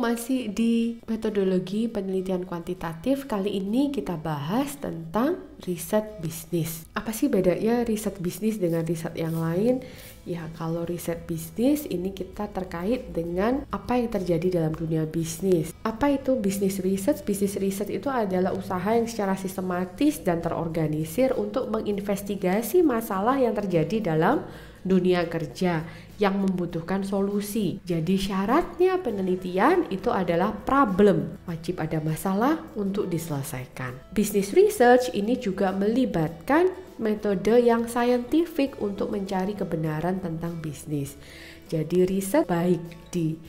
masih di metodologi penelitian kuantitatif. Kali ini kita bahas tentang riset bisnis. Apa sih bedanya riset bisnis dengan riset yang lain? Ya, kalau riset bisnis ini kita terkait dengan apa yang terjadi dalam dunia bisnis. Apa itu bisnis research? Bisnis research itu adalah usaha yang secara sistematis dan terorganisir untuk menginvestigasi masalah yang terjadi dalam dunia kerja yang membutuhkan solusi. Jadi syaratnya penelitian itu adalah problem, wajib ada masalah untuk diselesaikan. Business research ini juga melibatkan metode yang saintifik untuk mencari kebenaran tentang bisnis. Jadi riset baik di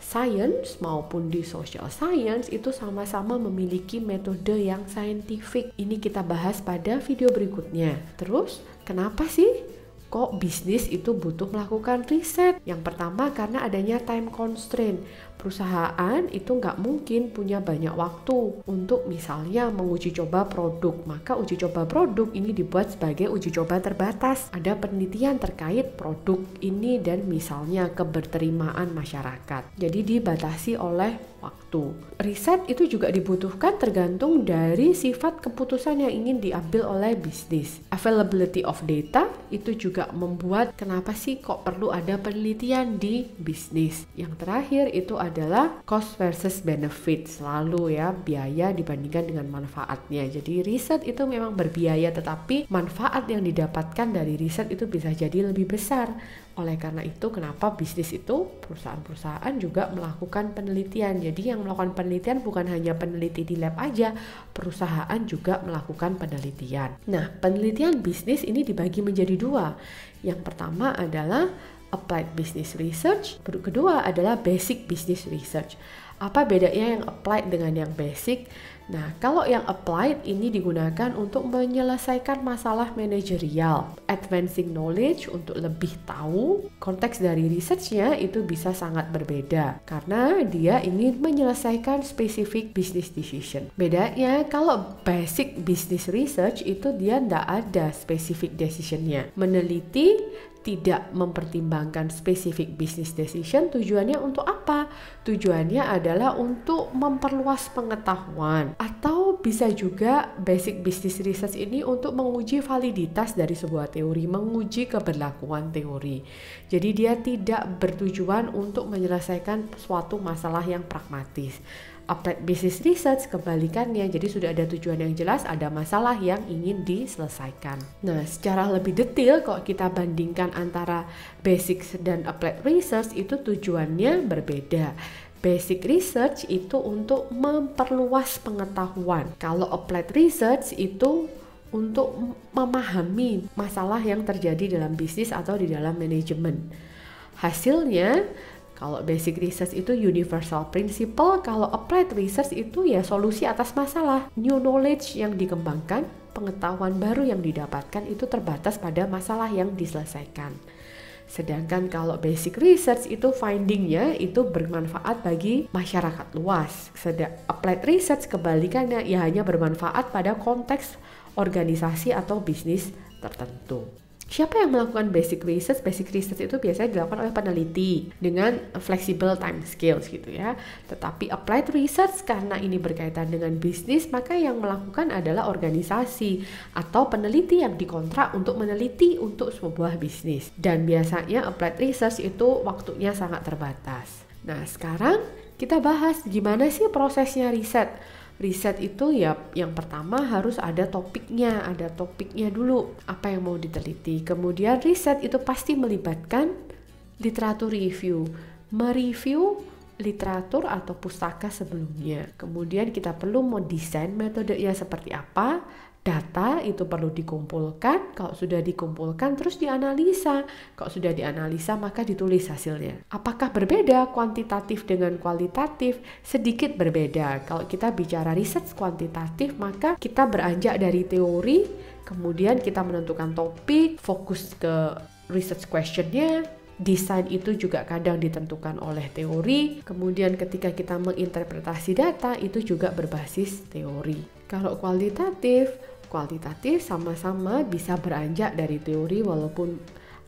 science maupun di social science itu sama-sama memiliki metode yang saintifik. Ini kita bahas pada video berikutnya. Terus, kenapa sih kok bisnis itu butuh melakukan riset? Yang pertama karena adanya time constraint. Perusahaan itu nggak mungkin punya banyak waktu untuk misalnya menguji coba produk. Maka uji coba produk ini dibuat sebagai uji coba terbatas. Ada penelitian terkait produk ini dan misalnya keberterimaan masyarakat. Jadi dibatasi oleh waktu. Riset itu juga dibutuhkan tergantung dari sifat keputusan yang ingin diambil oleh bisnis. Availability of data itu juga membuat kenapa sih kok perlu ada penelitian di bisnis. Yang terakhir itu adalah cost versus benefit, selalu ya, biaya dibandingkan dengan manfaatnya. Jadi riset itu memang berbiaya, tetapi manfaat yang didapatkan dari riset itu bisa jadi lebih besar. Oleh karena itu kenapa bisnis itu perusahaan-perusahaan juga melakukan penelitian. Jadi yang melakukan penelitian bukan hanya peneliti di lab aja, perusahaan juga melakukan penelitian. Nah, penelitian bisnis ini dibagi menjadi dua. Yang pertama adalah applied business research, kedua adalah basic business research. Apa bedanya yang applied dengan yang basic? Nah, kalau yang applied ini digunakan untuk menyelesaikan masalah manajerial, advancing knowledge untuk lebih tahu. Konteks dari researchnya itu bisa sangat berbeda karena dia ingin menyelesaikan specific business decision. Bedanya kalau basic business research itu dia tidak ada specific decisionnya. Meneliti tidak mempertimbangkan specific business decision. Tujuannya untuk apa? Tujuannya adalah untuk memperluas pengetahuan, atau bisa juga basic business research ini untuk menguji validitas dari sebuah teori, menguji keberlakuan teori. Jadi dia tidak bertujuan untuk menyelesaikan suatu masalah yang pragmatis. Applied business research kebalikannya, jadi sudah ada tujuan yang jelas, ada masalah yang ingin diselesaikan. Nah, secara lebih detail kalau kita bandingkan antara basic dan applied research itu tujuannya berbeda. Basic research itu untuk memperluas pengetahuan. Kalau applied research itu untuk memahami masalah yang terjadi dalam bisnis atau di dalam manajemen. Hasilnya, kalau basic research itu universal principle, kalau applied research itu ya solusi atas masalah. New knowledge yang dikembangkan, pengetahuan baru yang didapatkan itu terbatas pada masalah yang diselesaikan. Sedangkan kalau basic research itu findingnya itu bermanfaat bagi masyarakat luas. Applied research kebalikannya ya hanya bermanfaat pada konteks organisasi atau bisnis tertentu. Siapa yang melakukan basic research? Basic research itu biasanya dilakukan oleh peneliti dengan flexible time scales gitu ya. Tetapi applied research karena ini berkaitan dengan bisnis, maka yang melakukan adalah organisasi atau peneliti yang dikontrak untuk meneliti untuk sebuah bisnis. Dan biasanya applied research itu waktunya sangat terbatas. Nah, sekarang kita bahas gimana sih prosesnya riset. Riset itu ya yang pertama harus ada topiknya dulu, apa yang mau diteliti. Kemudian riset itu pasti melibatkan literatur review, mereview literatur atau pustaka sebelumnya. Kemudian kita perlu mendesain metodenya seperti apa. Data itu perlu dikumpulkan, kalau sudah dikumpulkan terus dianalisa. Kalau sudah dianalisa maka ditulis hasilnya. Apakah berbeda kuantitatif dengan kualitatif? Sedikit berbeda. Kalau kita bicara riset kuantitatif maka kita beranjak dari teori, kemudian kita menentukan topik, fokus ke research questionnya. Desain itu juga kadang ditentukan oleh teori, kemudian ketika kita menginterpretasi data itu juga berbasis teori. Kalau kualitatif sama-sama bisa beranjak dari teori walaupun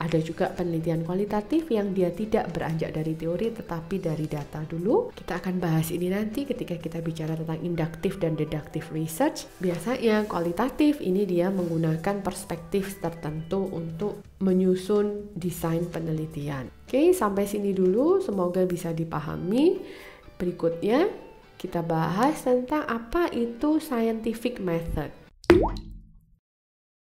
Ada juga penelitian kualitatif yang dia tidak beranjak dari teori tetapi dari data dulu. Kita akan bahas ini nanti ketika kita bicara tentang inductive dan deductive research. Biasanya kualitatif ini dia menggunakan perspektif tertentu untuk menyusun desain penelitian. Oke, sampai sini dulu, semoga bisa dipahami. Berikutnya kita bahas tentang apa itu scientific method.